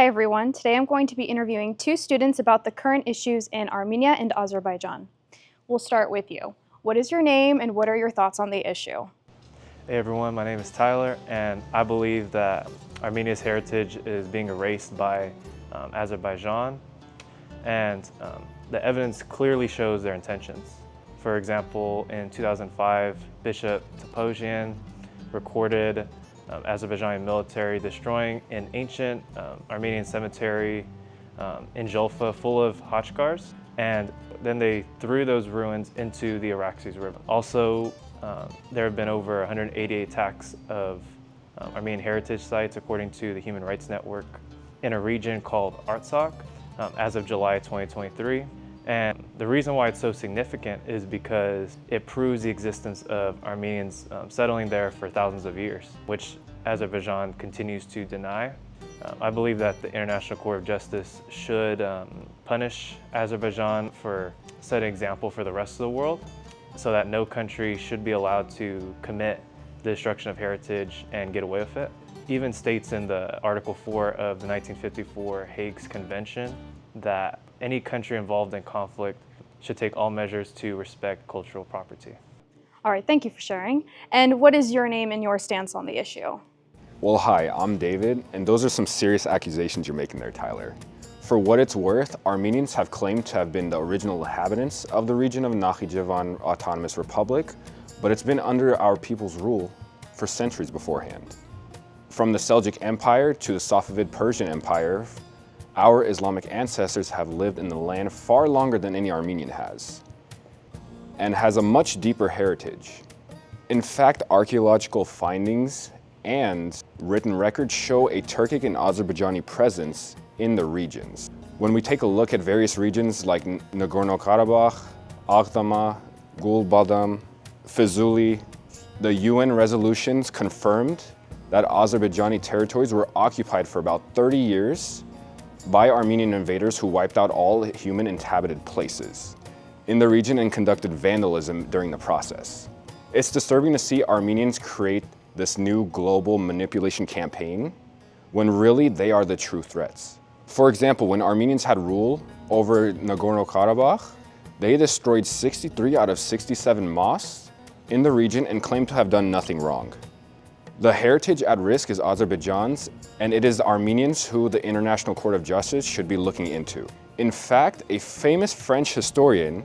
Hi everyone, today I'm going to be interviewing two students about the current issues in Armenia and Azerbaijan. We'll start with you. What is your name and what are your thoughts on the issue? Hey everyone, my name is Tyler and I believe that Armenia's heritage is being erased by Azerbaijan, and the evidence clearly shows their intentions. For example, in 2005, Bishop Toposian recorded Azerbaijani military destroying an ancient Armenian cemetery in Julfa full of Khachkars, and then they threw those ruins into the Araxes River. Also, there have been over 188 attacks of Armenian heritage sites according to the Human Rights Network in a region called Artsakh as of July 2023. And the reason why it's so significant is because it proves the existence of Armenians settling there for thousands of years, which Azerbaijan continues to deny. I believe that the International Court of Justice should punish Azerbaijan for setting an example for the rest of the world, so that no country should be allowed to commit the destruction of heritage and get away with it. Even states in the Article 4 of the 1954 Hague's Convention that any country involved in conflict should take all measures to respect cultural property. All right, thank you for sharing. And what is your name and your stance on the issue? Well, hi, I'm David, and those are some serious accusations you're making there, Tyler. For what it's worth, Armenians have claimed to have been the original inhabitants of the region of Nakhichevan Autonomous Republic, but it's been under our people's rule for centuries beforehand. From the Seljuk Empire to the Safavid Persian Empire, our Islamic ancestors have lived in the land far longer than any Armenian has, and has a much deeper heritage. In fact, archaeological findings and written records show a Turkic and Azerbaijani presence in the regions. When we take a look at various regions like Nagorno-Karabakh, Aghdama, Gulbadam, Fizuli, the UN resolutions confirmed that Azerbaijani territories were occupied for about 30 years by Armenian invaders who wiped out all human inhabited places in the region and conducted vandalism during the process. It's disturbing to see Armenians create this new global manipulation campaign when really they are the true threats. For example, when Armenians had rule over Nagorno-Karabakh, they destroyed 63 out of 67 mosques in the region and claimed to have done nothing wrong. The heritage at risk is Azerbaijan's, and it is Armenians who the International Court of Justice should be looking into. In fact, a famous French historian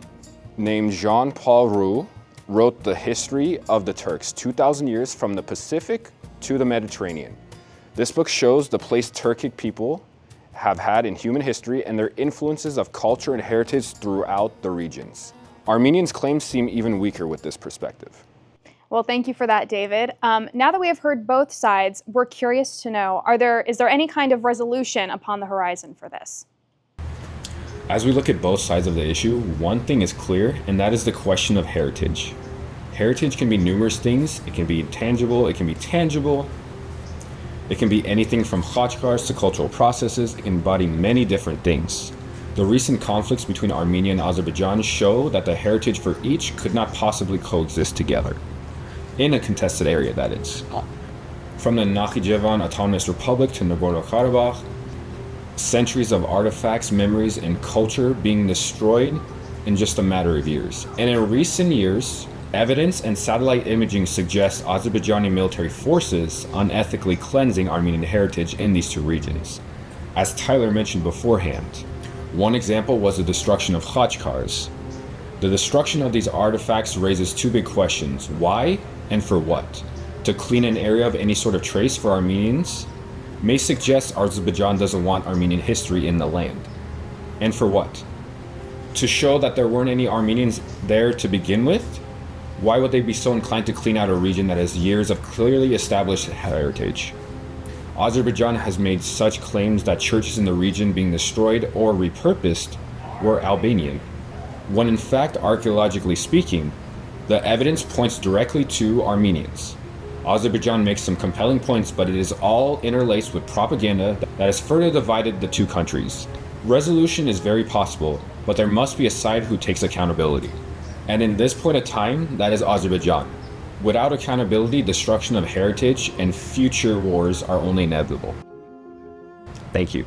named Jean-Paul Roux wrote The History of the Turks, 2,000 years from the Pacific to the Mediterranean. This book shows the place Turkic people have had in human history and their influences of culture and heritage throughout the regions. Armenians' claims seem even weaker with this perspective. Well, thank you for that, David. Now that we have heard both sides, we're curious to know, is there any kind of resolution upon the horizon for this? As we look at both sides of the issue, one thing is clear, and that is the question of heritage. Heritage can be numerous things. It can be tangible, it can be tangible. It can be anything from Khachkars to cultural processes. It can embody many different things. The recent conflicts between Armenia and Azerbaijan show that the heritage for each could not possibly coexist together. In a contested area, that is. From the Nakhichevan Autonomous Republic to Nagorno-Karabakh, centuries of artifacts, memories, and culture being destroyed in just a matter of years. And in recent years, evidence and satellite imaging suggest Azerbaijani military forces unethically cleansing Armenian heritage in these two regions. As Tyler mentioned beforehand, one example was the destruction of Khachkars. The destruction of these artifacts raises two big questions: why and for what? To clean an area of any sort of trace for Armenians may suggest Azerbaijan doesn't want Armenian history in the land. And for what? To show that there weren't any Armenians there to begin with? Why would they be so inclined to clean out a region that has years of clearly established heritage? Azerbaijan has made such claims that churches in the region being destroyed or repurposed were Albanian, when in fact, archaeologically speaking, the evidence points directly to Armenians. Azerbaijan makes some compelling points, but it is all interlaced with propaganda that has further divided the two countries. Resolution is very possible, but there must be a side who takes accountability. And in this point of time, that is Azerbaijan. Without accountability, destruction of heritage and future wars are only inevitable. Thank you.